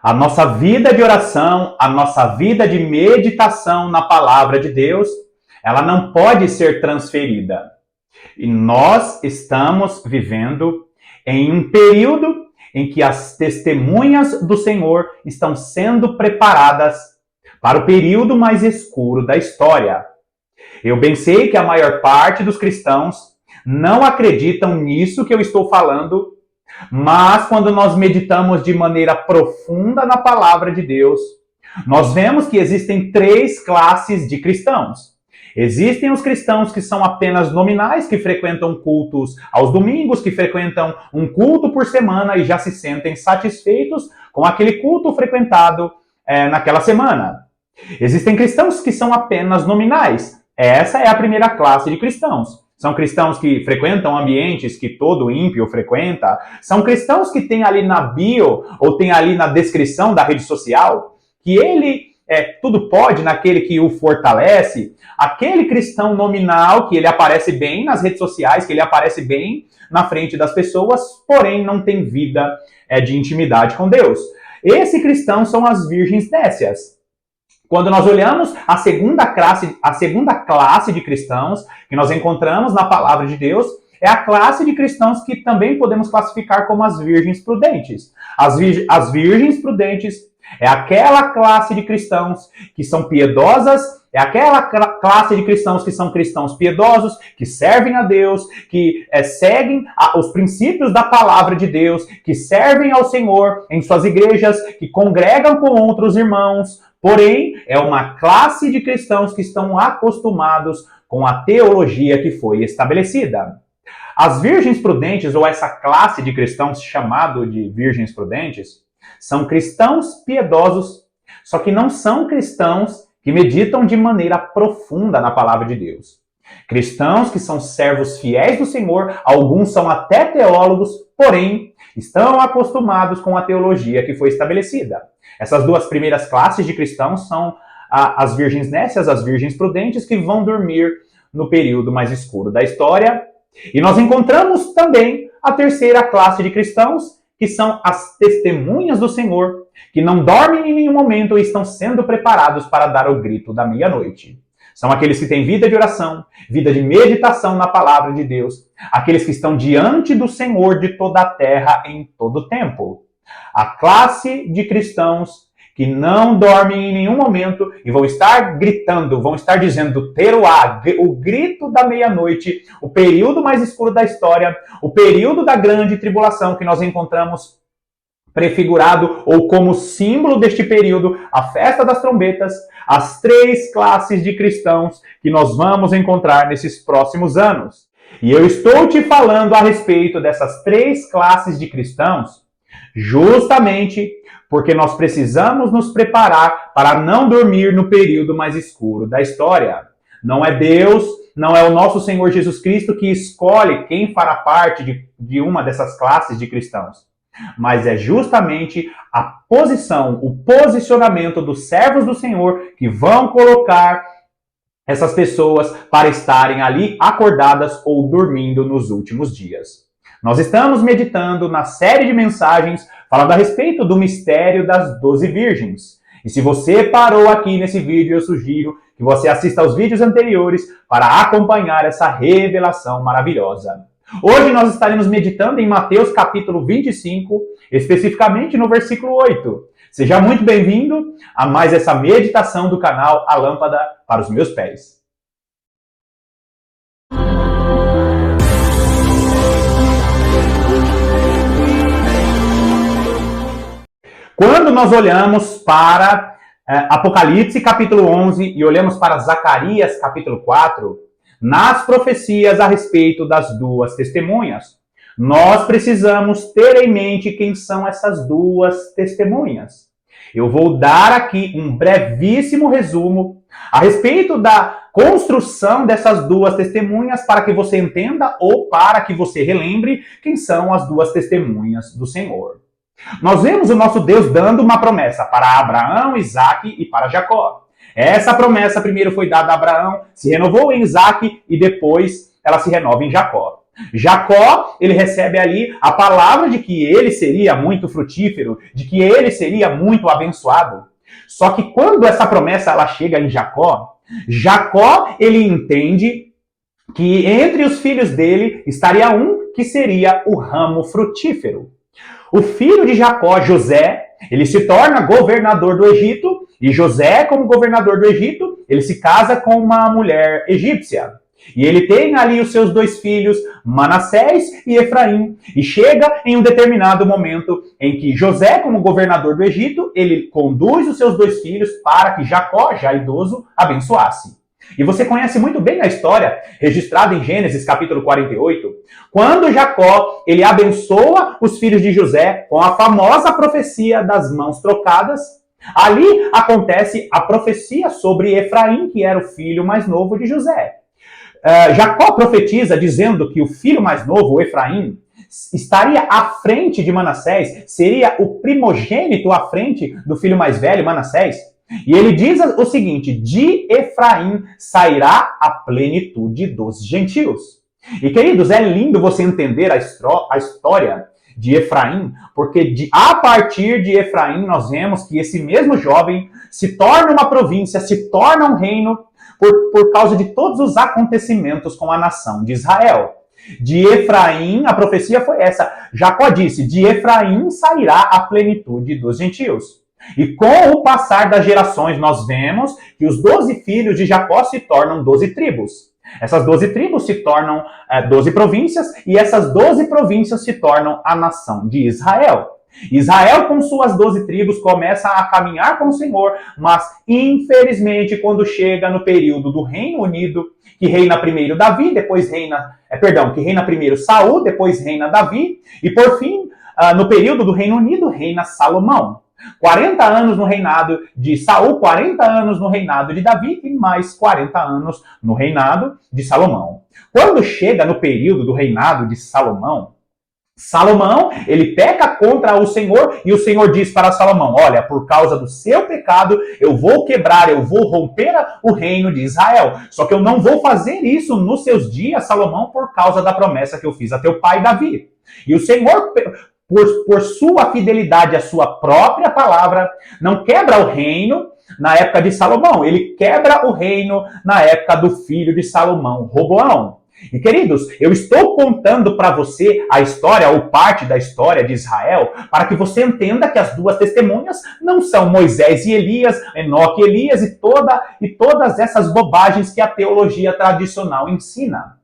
A nossa vida de oração, a nossa vida de meditação na palavra de Deus, ela não pode ser transferida. E nós estamos vivendo em um período em que as testemunhas do Senhor estão sendo preparadas para o período mais escuro da história. Eu bem sei que a maior parte dos cristãos não acreditam nisso que eu estou falando, mas quando nós meditamos de maneira profunda na palavra de Deus, nós vemos que existem três classes de cristãos. Existem os cristãos que são apenas nominais, que frequentam cultos aos domingos, que frequentam um culto por semana e já se sentem satisfeitos com aquele culto frequentado naquela semana. Existem cristãos que são apenas nominais. Essa é a primeira classe de cristãos. São cristãos que frequentam ambientes que todo ímpio frequenta. São cristãos que têm ali na bio ou tem ali na descrição da rede social que ele tudo pode naquele que o fortalece. Aquele cristão nominal que ele aparece bem nas redes sociais, que ele aparece bem na frente das pessoas, porém não tem vida de intimidade com Deus. Esse cristão são as virgens nécias. Quando nós olhamos a segunda classe de cristãos que nós encontramos na palavra de Deus, é a classe de cristãos que também podemos classificar como as virgens prudentes. As virgens prudentes é aquela classe de cristãos que são piedosas, é aquela classe de cristãos que são cristãos piedosos, que servem a Deus, que seguem os princípios da palavra de Deus, que servem ao Senhor em suas igrejas, que congregam com outros irmãos. Porém, é uma classe de cristãos que estão acostumados com a teologia que foi estabelecida. As virgens prudentes, ou essa classe de cristãos chamado de virgens prudentes, são cristãos piedosos, só que não são cristãos que meditam de maneira profunda na palavra de Deus. Cristãos que são servos fiéis do Senhor, alguns são até teólogos, porém estão acostumados com a teologia que foi estabelecida. Essas duas primeiras classes de cristãos são as virgens nécias, as virgens prudentes, que vão dormir no período mais escuro da história. E nós encontramos também a terceira classe de cristãos, que são as testemunhas do Senhor, que não dormem em nenhum momento e estão sendo preparados para dar o grito da meia-noite. São aqueles que têm vida de oração, vida de meditação na palavra de Deus, aqueles que estão diante do Senhor de toda a terra em todo o tempo. A classe de cristãos que não dormem em nenhum momento e vão estar gritando, vão estar dizendo teruá, o grito da meia-noite, o período mais escuro da história, o período da grande tribulação que nós encontramos prefigurado ou como símbolo deste período, a festa das trombetas, as três classes de cristãos que nós vamos encontrar nesses próximos anos. E eu estou te falando a respeito dessas três classes de cristãos justamente porque nós precisamos nos preparar para não dormir no período mais escuro da história. Não é Deus, não é o nosso Senhor Jesus Cristo que escolhe quem fará parte de uma dessas classes de cristãos. Mas é justamente a posição, o posicionamento dos servos do Senhor que vão colocar essas pessoas para estarem ali acordadas ou dormindo nos últimos dias. Nós estamos meditando na série de mensagens falando a respeito do mistério das 12 virgens. E se você parou aqui nesse vídeo, eu sugiro que você assista aos vídeos anteriores para acompanhar essa revelação maravilhosa. Hoje nós estaremos meditando em Mateus capítulo 25, especificamente no versículo 8. Seja muito bem-vindo a mais essa meditação do canal A Lâmpada para os Meus Pés. Quando nós olhamos para Apocalipse capítulo 11 e olhamos para Zacarias capítulo 4, nas profecias a respeito das duas testemunhas, nós precisamos ter em mente quem são essas duas testemunhas. Eu vou dar aqui um brevíssimo resumo a respeito da construção dessas duas testemunhas para que você entenda ou para que você relembre quem são as duas testemunhas do Senhor. Nós vemos o nosso Deus dando uma promessa para Abraão, Isaque e para Jacó. Essa promessa primeiro foi dada a Abraão, se renovou em Isaque e depois ela se renova em Jacó. Jacó, ele recebe ali a palavra de que ele seria muito frutífero, de que ele seria muito abençoado. Só que quando essa promessa ela chega em Jacó, Jacó ele entende que entre os filhos dele estaria um que seria o ramo frutífero. O filho de Jacó, José, ele se torna governador do Egito, e José, como governador do Egito, ele se casa com uma mulher egípcia. E ele tem ali os seus dois filhos, Manassés e Efraim. E chega em um determinado momento em que José, como governador do Egito, ele conduz os seus dois filhos para que Jacó, já idoso, abençoasse. E você conhece muito bem a história registrada em Gênesis capítulo 48, quando Jacó ele abençoa os filhos de José com a famosa profecia das mãos trocadas. Ali acontece a profecia sobre Efraim, que era o filho mais novo de José. Jacó profetiza dizendo que o filho mais novo, Efraim, estaria à frente de Manassés, seria o primogênito à frente do filho mais velho, Manassés. E ele diz o seguinte: de Efraim sairá a plenitude dos gentios. E queridos, é lindo você entender a história de Efraim, porque a partir de Efraim nós vemos que esse mesmo jovem se torna uma província, se torna um reino, por causa de todos os acontecimentos com a nação de Israel. De Efraim, a profecia foi essa. Jacó disse: de Efraim sairá a plenitude dos gentios. E com o passar das gerações, nós vemos que os 12 filhos de Jacó se tornam 12 tribos. Essas 12 tribos se tornam 12 províncias, e essas 12 províncias se tornam a nação de Israel. Israel, com suas 12 tribos, começa a caminhar com o Senhor, mas, infelizmente, quando chega no período do Reino Unido, que reina primeiro Davi, depois que reina primeiro Saul, depois reina Davi, e por fim, no período do Reino Unido, reina Salomão. 40 anos no reinado de Saul, 40 anos no reinado de Davi e mais 40 anos no reinado de Salomão. Quando chega no período do reinado de Salomão, ele peca contra o Senhor e o Senhor diz para Salomão: olha, por causa do seu pecado, eu vou quebrar, eu vou romper o reino de Israel. Só que eu não vou fazer isso nos seus dias, Salomão, por causa da promessa que eu fiz a teu pai Davi. E o Senhor, por sua fidelidade à sua própria palavra, não quebra o reino na época de Salomão. Ele quebra o reino na época do filho de Salomão, Roboão. E queridos, eu estou contando para você a história, ou parte da história de Israel, para que você entenda que as duas testemunhas não são Moisés e Elias, Enoque e Elias e todas essas bobagens que a teologia tradicional ensina.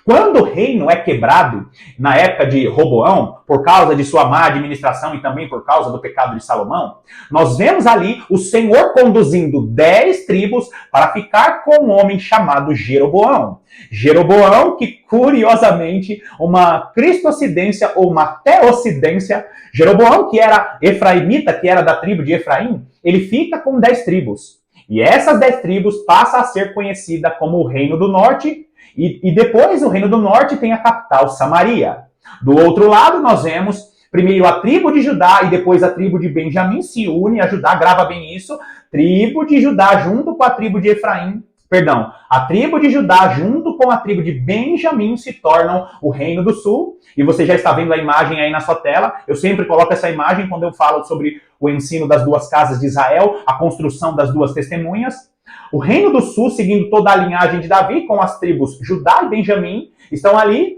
Quando o reino é quebrado, na época de Roboão, por causa de sua má administração e também por causa do pecado de Salomão, nós vemos ali o Senhor conduzindo 10 tribos para ficar com um homem chamado Jeroboão. Jeroboão, que curiosamente, uma cristocidência ou uma teocidência, Jeroboão, que era efraimita, que era da tribo de Efraim, ele fica com 10 tribos. E essas 10 tribos passam a ser conhecida como o Reino do Norte. E depois o Reino do Norte tem a capital, Samaria. Do outro lado, nós vemos primeiro a tribo de Judá e depois a tribo de Benjamim se une a Judá, grava bem isso, tribo de Judá junto com a tribo de Efraim, a tribo de Judá junto com a tribo de Benjamim se tornam o Reino do Sul. E você já está vendo a imagem aí na sua tela. Eu sempre coloco essa imagem quando eu falo sobre o ensino das duas casas de Israel, a construção das duas testemunhas. O Reino do Sul, seguindo toda a linhagem de Davi, com as tribos Judá e Benjamim, estão ali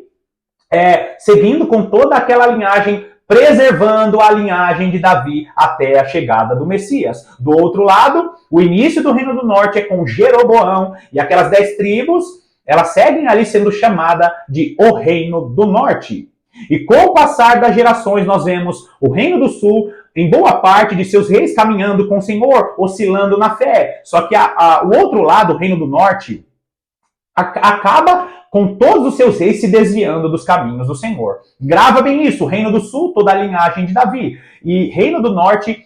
seguindo com toda aquela linhagem, preservando a linhagem de Davi até a chegada do Messias. Do outro lado, o início do Reino do Norte é com Jeroboão, e aquelas 10 tribos, elas seguem ali sendo chamadas de o Reino do Norte. E com o passar das gerações, nós vemos o Reino do Sul, em boa parte de seus reis caminhando com o Senhor, oscilando na fé. Só que o outro lado, o Reino do Norte, acaba com todos os seus reis se desviando dos caminhos do Senhor. Grava bem isso, o Reino do Sul, toda a linhagem de Davi. E Reino do Norte,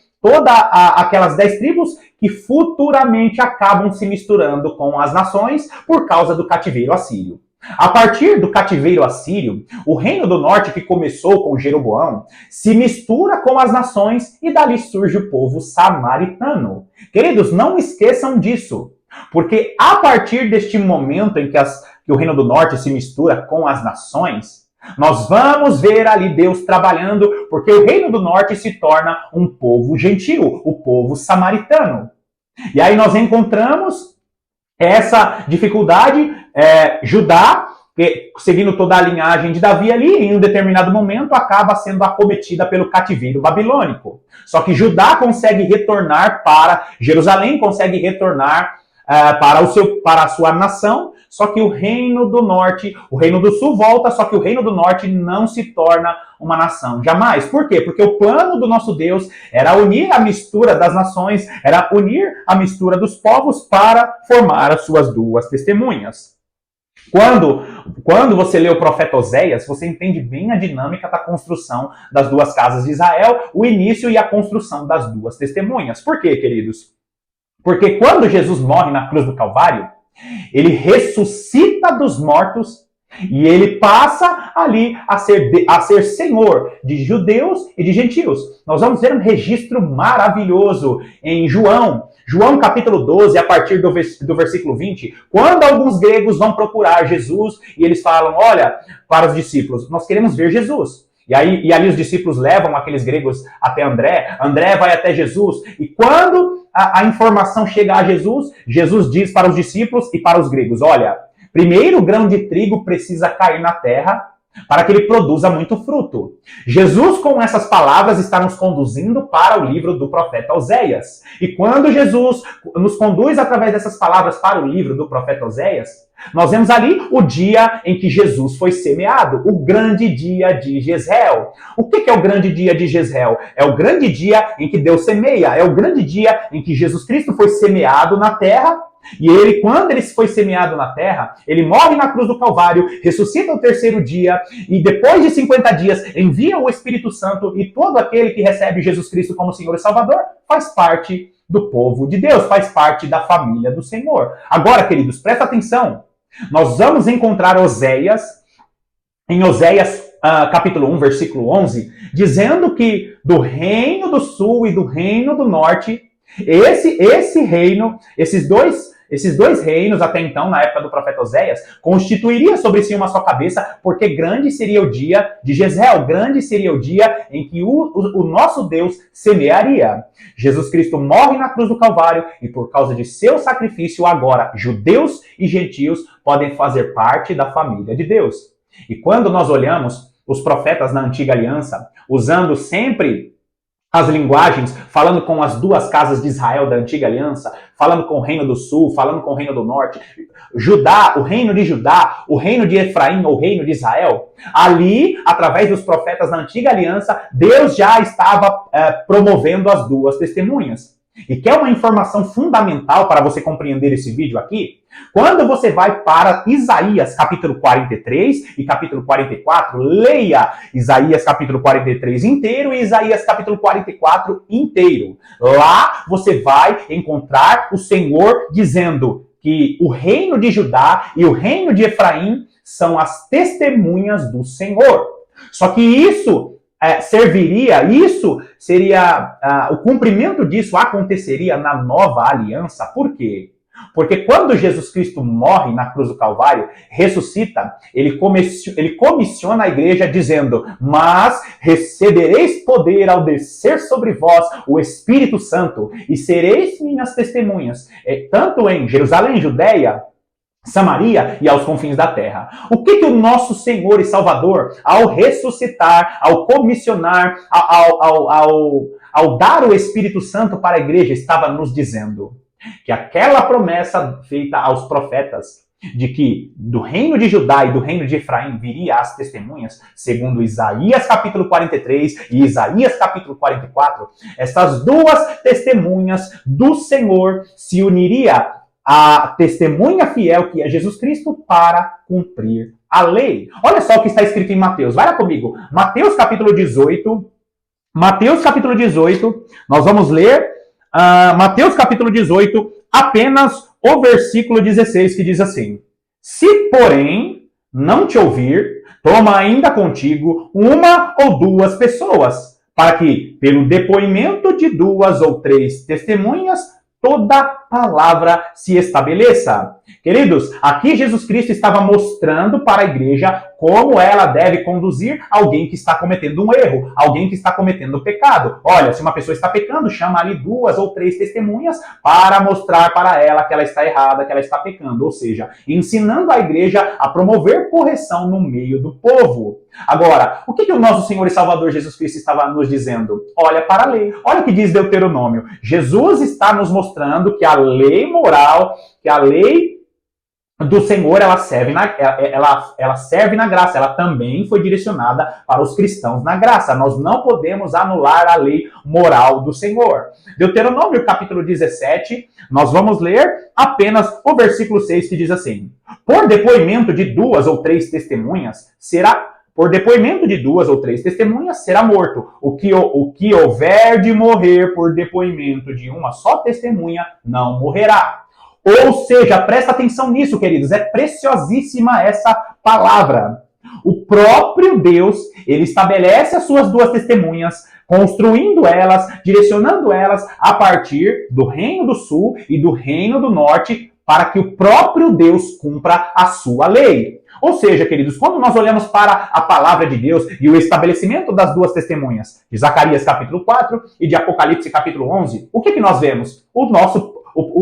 aquelas 10 tribos que futuramente acabam se misturando com as nações por causa do cativeiro assírio. A partir do cativeiro assírio, o Reino do Norte, que começou com Jeroboão, se mistura com as nações e dali surge o povo samaritano. Queridos, não esqueçam disso, porque a partir deste momento em que que o reino do norte se mistura com as nações, nós vamos ver ali Deus trabalhando, porque o reino do norte se torna um povo gentil, o povo samaritano. E aí nós encontramos essa dificuldade, Judá, seguindo toda a linhagem de Davi ali, em um determinado momento acaba sendo acometida pelo cativeiro babilônico. Só que Judá consegue retornar para Jerusalém, consegue retornar para a sua nação, só que o reino do norte, o reino do sul volta, só que o reino do norte não se torna uma nação. Jamais. Por quê? Porque o plano do nosso Deus era unir a mistura das nações, era unir a mistura dos povos para formar as suas duas testemunhas. Quando você lê o profeta Oséias, você entende bem a dinâmica da construção das duas casas de Israel, o início e a construção das duas testemunhas. Por quê, queridos? Porque quando Jesus morre na cruz do Calvário, ele ressuscita dos mortos e ele passa ali a ser Senhor de judeus e de gentios. Nós vamos ver um registro maravilhoso em João capítulo 12, a partir do versículo 20, quando alguns gregos vão procurar Jesus e eles falam, olha, para os discípulos, nós queremos ver Jesus. E ali os discípulos levam aqueles gregos até André vai até Jesus, e quando a informação chega a Jesus, Jesus diz para os discípulos e para os gregos, olha, primeiro o grão de trigo precisa cair na terra para que ele produza muito fruto. Jesus, com essas palavras, está nos conduzindo para o livro do profeta Oséias. E quando Jesus nos conduz através dessas palavras para o livro do profeta Oséias, nós vemos ali o dia em que Jesus foi semeado, o grande dia de Jezreel. O que é o grande dia de Jezreel? É o grande dia em que Deus semeia, é o grande dia em que Jesus Cristo foi semeado na terra. E ele, quando ele foi semeado na terra, ele morre na cruz do Calvário, ressuscita no terceiro dia, e depois de 50 dias envia o Espírito Santo, e todo aquele que recebe Jesus Cristo como Senhor e Salvador faz parte do povo de Deus, faz parte da família do Senhor. Agora, queridos, presta atenção, nós vamos encontrar Oséias, em Oséias capítulo 1, versículo 11, dizendo que do reino do sul e do reino do norte, esse reino, esses dois reinos, até então, na época do profeta Oséias, constituiria sobre si uma só cabeça, porque grande seria o dia de Jezreel, grande seria o dia em que o nosso Deus semearia. Jesus Cristo morre na cruz do Calvário, e por causa de seu sacrifício, agora, judeus e gentios podem fazer parte da família de Deus. E quando nós olhamos os profetas na antiga aliança, usando sempre as linguagens, falando com as duas casas de Israel da antiga aliança, falando com o reino do sul, falando com o reino do norte, Judá, o reino de Judá, o reino de Efraim, ou o reino de Israel, ali, através dos profetas da antiga aliança, Deus já estava promovendo as duas testemunhas. E quer uma informação fundamental para você compreender esse vídeo aqui? Quando você vai para Isaías capítulo 43 e capítulo 44, leia Isaías capítulo 43 inteiro e Isaías capítulo 44 inteiro. Lá você vai encontrar o Senhor dizendo que o reino de Judá e o reino de Efraim são as testemunhas do Senhor. Só que isso seria o cumprimento disso aconteceria na nova aliança. Por quê? Porque quando Jesus Cristo morre na cruz do Calvário, ressuscita, ele comissiona a igreja dizendo, mas recebereis poder ao descer sobre vós o Espírito Santo e sereis minhas testemunhas, tanto em Jerusalém, Judeia, Samaria e aos confins da terra. O que o nosso Senhor e Salvador, ao ressuscitar, ao comissionar, ao dar o Espírito Santo para a igreja, estava nos dizendo? Que aquela promessa feita aos profetas, de que do reino de Judá e do reino de Efraim viria as testemunhas, segundo Isaías capítulo 43 e Isaías capítulo 44, essas duas testemunhas do Senhor se uniria a testemunha fiel, que é Jesus Cristo, para cumprir a lei. Olha só o que está escrito em Mateus. Vai lá comigo. Mateus capítulo 18. Mateus capítulo 18. Nós vamos ler Mateus capítulo 18, apenas o versículo 16, que diz assim: Se, porém, não te ouvir, toma ainda contigo uma ou duas pessoas, para que, pelo depoimento de duas ou três testemunhas, toda palavra se estabeleça. Queridos, aqui Jesus Cristo estava mostrando para a igreja como ela deve conduzir alguém que está cometendo um erro, alguém que está cometendo pecado. Olha, se uma pessoa está pecando, chama ali 2 ou 3 testemunhas para mostrar para ela que ela está errada, que ela está pecando. Ou seja, ensinando a igreja a promover correção no meio do povo. Agora, o que o nosso Senhor e Salvador Jesus Cristo estava nos dizendo? Olha para a lei. Olha o que diz Deuteronômio. Jesus está nos mostrando que a lei moral, que a lei do Senhor, ela serve na graça. Ela também foi direcionada para os cristãos na graça. Nós não podemos anular a lei moral do Senhor. Deuteronômio capítulo 17, nós vamos ler apenas o versículo 6 que diz assim: Por depoimento de 2 ou 3 testemunhas será morto. O que houver de morrer por depoimento de uma só testemunha não morrerá. Ou seja, presta atenção nisso, queridos, é preciosíssima essa palavra. O próprio Deus, ele estabelece as suas 2 testemunhas, construindo elas, direcionando elas a partir do Reino do Sul e do Reino do Norte, para que o próprio Deus cumpra a sua lei. Ou seja, queridos, quando nós olhamos para a palavra de Deus e o estabelecimento das 2 testemunhas, de Zacarias capítulo 4 e de Apocalipse capítulo 11, o que nós vemos? O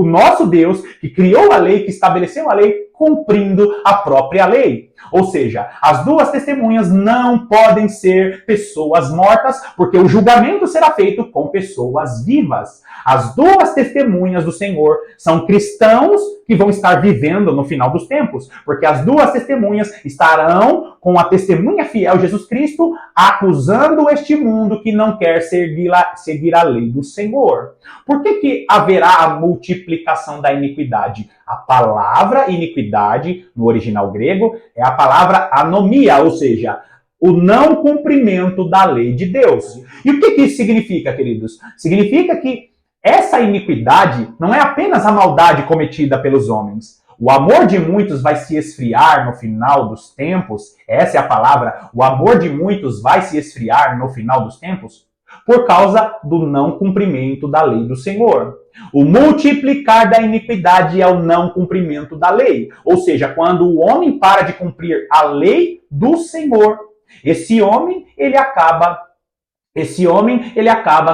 nosso Deus, que criou a lei, que estabeleceu a lei, cumprindo a própria lei. Ou seja, as 2 testemunhas não podem ser pessoas mortas, porque o julgamento será feito com pessoas vivas. As 2 testemunhas do Senhor são cristãos que vão estar vivendo no final dos tempos, porque as 2 testemunhas estarão com a testemunha fiel Jesus Cristo, acusando este mundo que não quer seguir a lei do Senhor. Por que haverá a multiplicação da iniquidade? A palavra iniquidade, no original grego, é a palavra anomia, ou seja, o não cumprimento da lei de Deus. E o que isso significa, queridos? Significa que essa iniquidade não é apenas a maldade cometida pelos homens. O amor de muitos vai se esfriar no final dos tempos. Essa é a palavra. O amor de muitos vai se esfriar no final dos tempos por causa do não cumprimento da lei do Senhor. O multiplicar da iniquidade é o não cumprimento da lei. Ou seja, quando o homem para de cumprir a lei do Senhor, esse homem ele acaba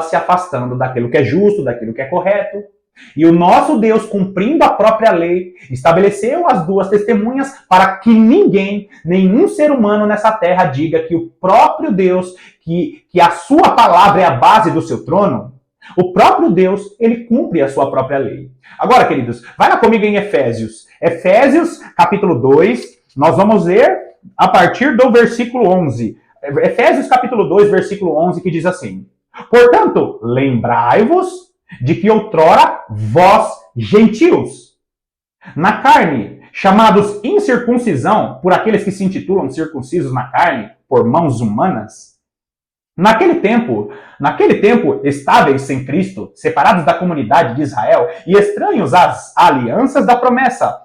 se afastando daquilo que é justo, daquilo que é correto. E o nosso Deus, cumprindo a própria lei, estabeleceu as 2 testemunhas para que ninguém, nenhum ser humano nessa terra diga que o próprio Deus, que a sua palavra é a base do seu trono. O próprio Deus, ele cumpre a sua própria lei. Agora, queridos, vai lá comigo em Efésios. Efésios, capítulo 2, nós vamos ler a partir do versículo 11. Efésios, capítulo 2, versículo 11, que diz assim: Portanto, lembrai-vos de que outrora vós, gentios, na carne, chamados incircuncisão por aqueles que se intitulam circuncisos na carne, por mãos humanas, naquele tempo, estáveis sem Cristo, separados da comunidade de Israel e estranhos às alianças da promessa,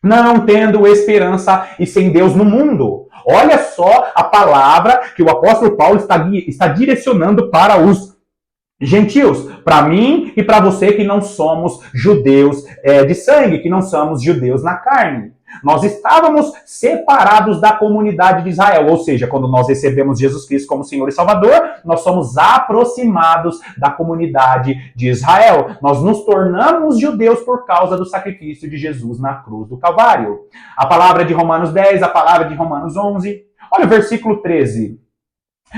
não tendo esperança e sem Deus no mundo. Olha só a palavra que o apóstolo Paulo está direcionando para os gentios, para mim e para você que não somos judeus de sangue, que não somos judeus na carne. Nós estávamos separados da comunidade de Israel, ou seja, quando nós recebemos Jesus Cristo como Senhor e Salvador, nós somos aproximados da comunidade de Israel. Nós nos tornamos judeus por causa do sacrifício de Jesus na cruz do Calvário. A palavra de Romanos 10, a palavra de Romanos 11. Olha o versículo 13.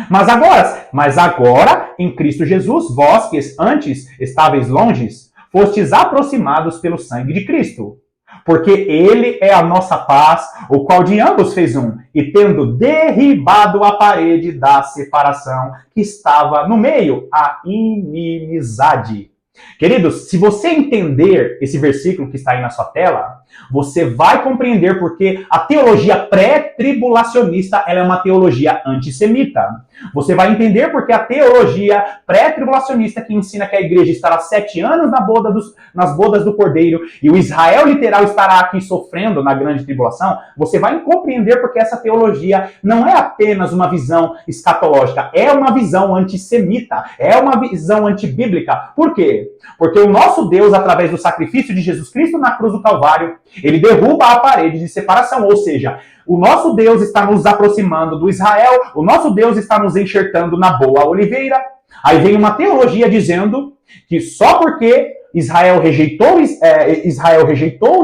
Mas agora, em Cristo Jesus, vós que antes estáveis longes, fostes aproximados pelo sangue de Cristo. Porque ele é a nossa paz, o qual de ambos fez um, e tendo derribado a parede da separação que estava no meio, a inimizade. Queridos, se você entender esse versículo que está aí na sua tela, você vai compreender porque a teologia pré-tribulacionista ela é uma teologia antissemita. Você vai entender porque a teologia pré-tribulacionista que ensina que a igreja estará 7 anos nas bodas do Cordeiro e o Israel literal estará aqui sofrendo na grande tribulação, você vai compreender porque essa teologia não é apenas uma visão escatológica, é uma visão antissemita, é uma visão antibíblica. Por quê? quê? Porque o nosso Deus, através do sacrifício de Jesus Cristo na cruz do Calvário, ele derruba a parede de separação, ou seja, o nosso Deus está nos aproximando do Israel, o nosso Deus está nos enxertando na boa oliveira. Aí vem uma teologia dizendo que só porque Israel rejeitou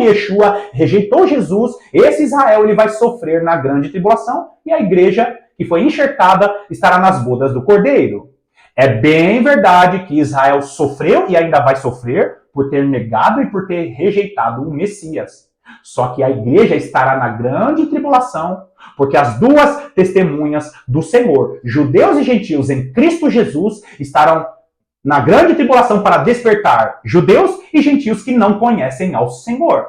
Yeshua, rejeitou Jesus, esse Israel ele vai sofrer na grande tribulação e a igreja que foi enxertada estará nas bodas do Cordeiro. É bem verdade que Israel sofreu e ainda vai sofrer por ter negado e por ter rejeitado o Messias. Só que a igreja estará na grande tribulação, porque as duas testemunhas do Senhor, judeus e gentios em Cristo Jesus, estarão na grande tribulação para despertar judeus e gentios que não conhecem ao Senhor.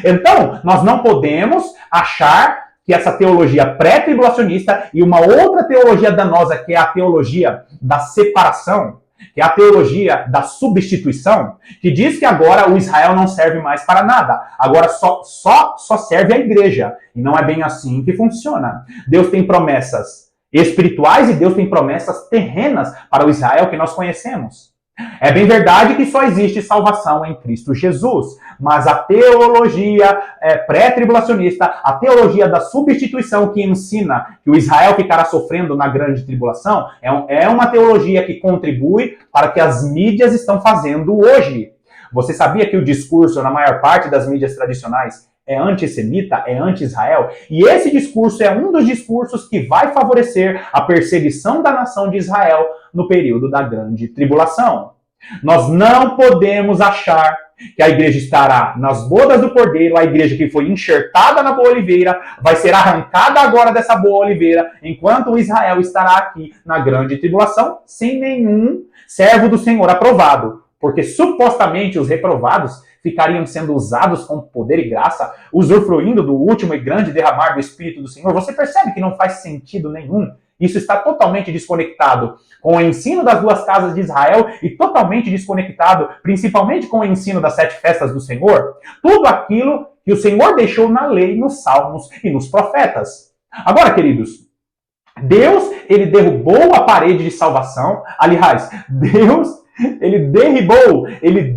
Então, nós não podemos achar que essa teologia pré-tribulacionista e uma outra teologia danosa, que é a teologia da separação, que é a teologia da substituição, que diz que agora o Israel não serve mais para nada. Agora só serve a igreja. E não é bem assim que funciona. Deus tem promessas espirituais e Deus tem promessas terrenas para o Israel que nós conhecemos. É bem verdade que só existe salvação em Cristo Jesus, mas a teologia pré-tribulacionista, a teologia da substituição que ensina que o Israel ficará sofrendo na grande tribulação, é uma teologia que contribui para o que as mídias estão fazendo hoje. Você sabia que o discurso, na maior parte das mídias tradicionais, é antissemita, é anti-Israel? E esse discurso é um dos discursos que vai favorecer a perseguição da nação de Israel no período da grande tribulação. Nós não podemos achar que a igreja estará nas bodas do Cordeiro, a igreja que foi enxertada na boa oliveira, vai ser arrancada agora dessa boa oliveira, enquanto o Israel estará aqui na grande tribulação, sem nenhum servo do Senhor aprovado. Porque supostamente os reprovados ficariam sendo usados com poder e graça, usufruindo do último e grande derramar do Espírito do Senhor. Você percebe que não faz sentido nenhum? Isso está totalmente desconectado com o ensino das duas casas de Israel e totalmente desconectado, principalmente com o ensino das 7 festas do Senhor. Tudo aquilo que o Senhor deixou na lei, nos salmos e nos profetas. Agora, queridos, Deus, ele derrubou a parede de salvação. Aliás, Deus, ele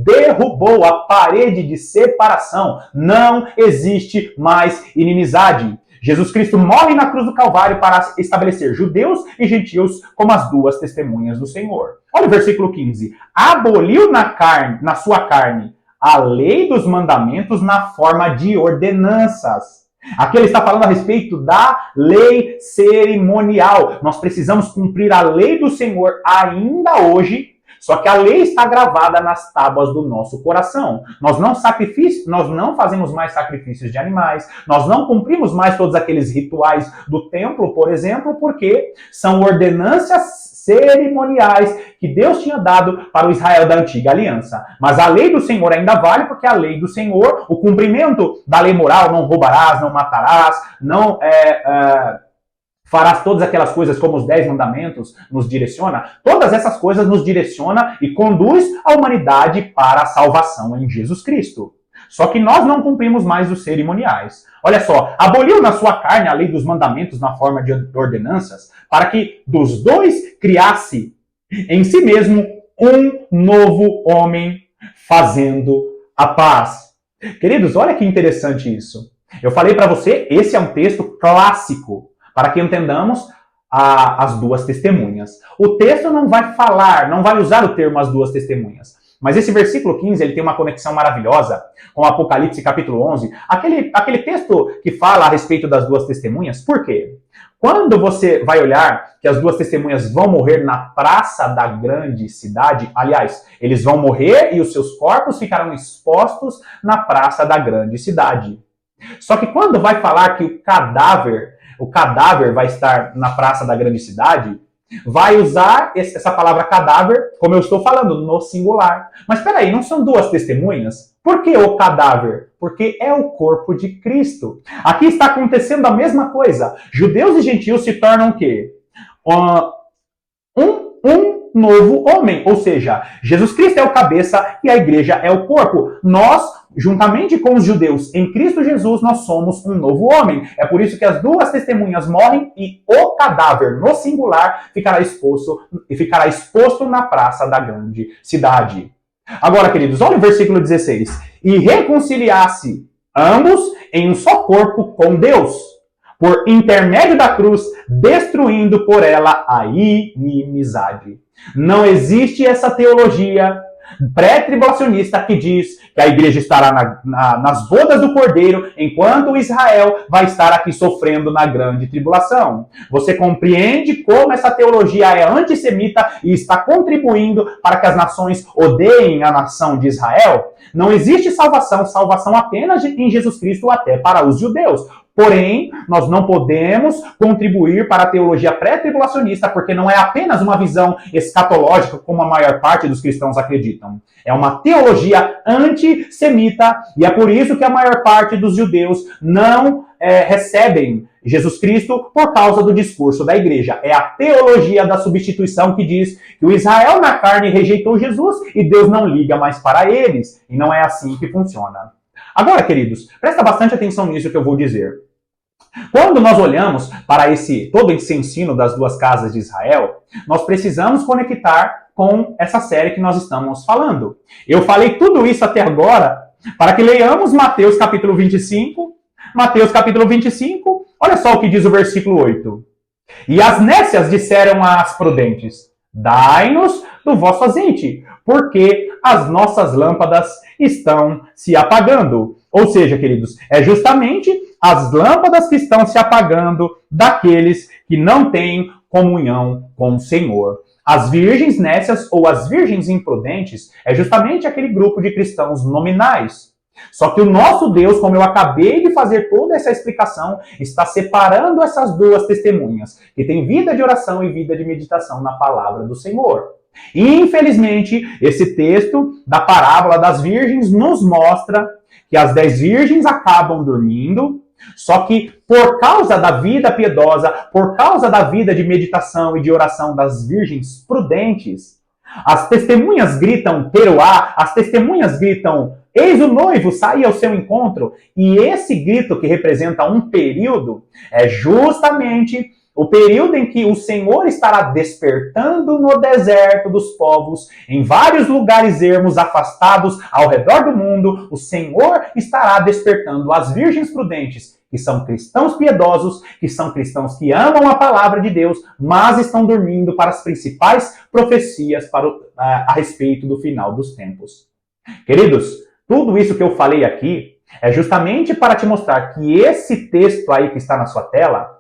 derrubou a parede de separação. Não existe mais inimizade. Jesus Cristo morre na cruz do Calvário para estabelecer judeus e gentios como as duas testemunhas do Senhor. Olha o versículo 15. Aboliu na sua carne a lei dos mandamentos na forma de ordenanças. Aqui ele está falando a respeito da lei cerimonial. Nós precisamos cumprir a lei do Senhor ainda hoje. Só que a lei está gravada nas tábuas do nosso coração. Nós não fazemos mais sacrifícios de animais, nós não cumprimos mais todos aqueles rituais do templo, por exemplo, porque são ordenanças cerimoniais que Deus tinha dado para o Israel da antiga aliança. Mas a lei do Senhor ainda vale, porque a lei do Senhor, o cumprimento da lei moral, não roubarás, não matarás, não farás todas aquelas coisas como os 10 mandamentos nos direciona, todas essas coisas nos direciona e conduz a humanidade para a salvação em Jesus Cristo. Só que nós não cumprimos mais os cerimoniais. Olha só, aboliu na sua carne a lei dos mandamentos na forma de ordenanças, para que dos dois criasse em si mesmo um novo homem, fazendo a paz. Queridos, olha que interessante isso. Eu falei para você, esse é um texto clássico, para que entendamos as duas testemunhas. O texto não vai usar o termo as duas testemunhas. Mas esse versículo 15, ele tem uma conexão maravilhosa com Apocalipse capítulo 11. Aquele texto que fala a respeito das duas testemunhas. Por quê? Quando você vai olhar que as duas testemunhas vão morrer na praça da grande cidade, aliás, eles vão morrer e os seus corpos ficarão expostos na praça da grande cidade. Só que quando vai falar que o cadáver vai estar na praça da grande cidade, vai usar essa palavra cadáver, como eu estou falando, no singular. Mas peraí, não são duas testemunhas? Por que o cadáver? Porque é o corpo de Cristo. Aqui está acontecendo a mesma coisa. Judeus e gentios se tornam o quê? Um novo homem. Ou seja, Jesus Cristo é o cabeça e a igreja é o corpo. Nós, juntamente com os judeus em Cristo Jesus, nós somos um novo homem. É por isso que as duas testemunhas morrem e o cadáver, no singular, ficará exposto na praça da grande cidade. Agora, queridos, olha o versículo 16. E reconciliasse ambos em um só corpo com Deus, por intermédio da cruz, destruindo por ela a inimizade. Não existe essa teologia pré-tribulacionista que diz que a igreja estará nas bodas do Cordeiro, enquanto Israel vai estar aqui sofrendo na grande tribulação. Você compreende como essa teologia é antissemita e está contribuindo para que as nações odeiem a nação de Israel? Não existe salvação apenas em Jesus Cristo até para os judeus. Porém, nós não podemos contribuir para a teologia pré-tribulacionista, porque não é apenas uma visão escatológica, como a maior parte dos cristãos acreditam. É uma teologia antissemita, e é por isso que a maior parte dos judeus não recebem Jesus Cristo por causa do discurso da igreja. É a teologia da substituição que diz que o Israel na carne rejeitou Jesus e Deus não liga mais para eles. E não é assim que funciona. Agora, queridos, presta bastante atenção nisso que eu vou dizer. Quando nós olhamos para todo esse ensino das duas casas de Israel, nós precisamos conectar com essa série que nós estamos falando. Eu falei tudo isso até agora para que leiamos Mateus capítulo 25. Mateus capítulo 25, olha só o que diz o versículo 8. E as nécias disseram às prudentes: dai-nos do vosso azeite, porque as nossas lâmpadas estão se apagando. Ou seja, queridos, é justamente as lâmpadas que estão se apagando daqueles que não têm comunhão com o Senhor. As virgens nécias ou as virgens imprudentes é justamente aquele grupo de cristãos nominais. Só que o nosso Deus, como eu acabei de fazer toda essa explicação, está separando essas duas testemunhas, que têm vida de oração e vida de meditação na palavra do Senhor. E, infelizmente, esse texto da parábola das virgens nos mostra que as 10 virgens acabam dormindo, só que por causa da vida piedosa, por causa da vida de meditação e de oração das virgens prudentes, as testemunhas gritam teruá, as testemunhas gritam eis o noivo, saia ao seu encontro. E esse grito, que representa um período, é justamente o período em que o Senhor estará despertando no deserto dos povos, em vários lugares ermos afastados ao redor do mundo. O Senhor estará despertando as virgens prudentes, que são cristãos piedosos, que são cristãos que amam a palavra de Deus, mas estão dormindo para as principais profecias a respeito do final dos tempos. Queridos, tudo isso que eu falei aqui é justamente para te mostrar que esse texto aí que está na sua tela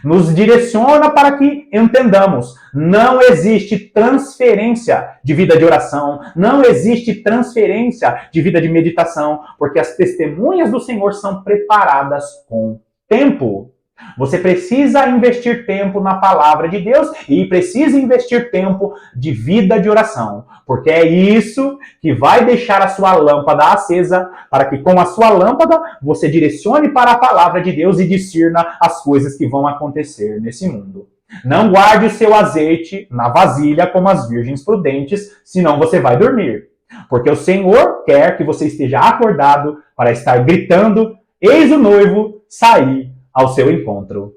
nos direciona para que entendamos: não existe transferência de vida de oração, não existe transferência de vida de meditação, porque as testemunhas do Senhor são preparadas com tempo. Você precisa investir tempo na palavra de Deus e precisa investir tempo de vida de oração, porque é isso que vai deixar a sua lâmpada acesa, para que com a sua lâmpada você direcione para a palavra de Deus e discirna as coisas que vão acontecer nesse mundo. Não guarde o seu azeite na vasilha como as virgens prudentes, senão você vai dormir. Porque o Senhor quer que você esteja acordado para estar gritando: eis o noivo, saí ao seu encontro.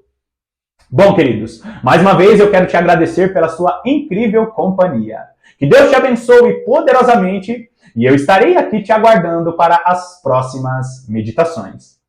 Bom, queridos, mais uma vez eu quero te agradecer pela sua incrível companhia. Que Deus te abençoe poderosamente e eu estarei aqui te aguardando para as próximas meditações.